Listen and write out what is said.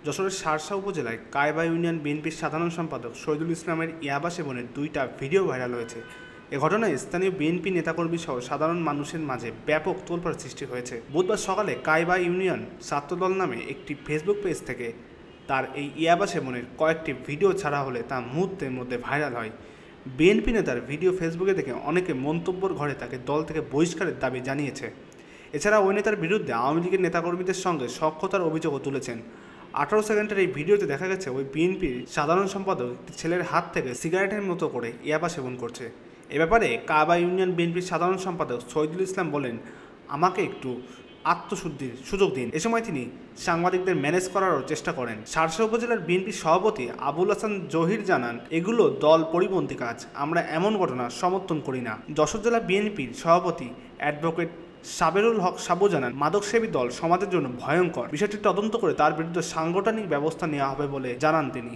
যশোরের শার্শা উপজেলায় কায়বা ইউনিয়ন বিএনপির সাধারণ সম্পাদক শহীদুল ইসলামের ইয়াবা সেবনের ২টা ভিডিও ভাইরাল হয়েছে। এ ঘটনায় স্থানীয় বিএনপি নেতাকর্মী সহ সাধারণ মানুষের মাঝে ব্যাপক তোলপাড় সৃষ্টি হয়েছে। বুধবার সকালে কায়বা ইউনিয়ন ছাত্রদল নামে একটি ফেসবুক পেজ থেকে তার এই ইয়াবা সেবনের কয়েকটি ভিডিও ছাড়া হলে তা মুহূর্তের মধ্যে ভাইরাল হয়। বিএনপি নেতার ভিডিও ফেসবুকে দেখে অনেকে মন্তব্যের ঘরে তাকে দল থেকে বহিষ্কারের দাবি জানিয়েছে। এছাড়া ওই নেতার বিরুদ্ধে আওয়ামী লীগের নেতাকর্মীদের সঙ্গে সখ্যতার অভিযোগও তুলেছেন। 18 সেকেন্ডের এই ভিডিওতে দেখা গেছে ওই বিএনপির সাধারণ সম্পাদক একটি ছেলের হাত থেকে সিগারেটের মতো করে ইয়াবা সেবন করছে। এ ব্যাপারে কায়বা ইউনিয়ন বিএনপির সাধারণ সম্পাদক শহীদুল ইসলাম বলেন, আমাকে একটু আত্মশুদ্ধির সুযোগ দিন। এ সময় তিনি সাংবাদিকদের ম্যানেজ করারও চেষ্টা করেন। শার্শা উপজেলার বিএনপির সভাপতি আবুল হাসান জহির জানান, এগুলো দল পরিপন্থী কাজ, আমরা এমন ঘটনা সমর্থন করি না। যশোর জেলা বিএনপির সভাপতি অ্যাডভোকেট সাবেরুল হক সাবু জানান, মাদকসেবী দল সমাজের জন্য ভয়ঙ্কর, বিষয়টি তদন্ত করে তার বিরুদ্ধে সাংগঠনিক ব্যবস্থা নেওয়া হবে বলে জানান তিনি।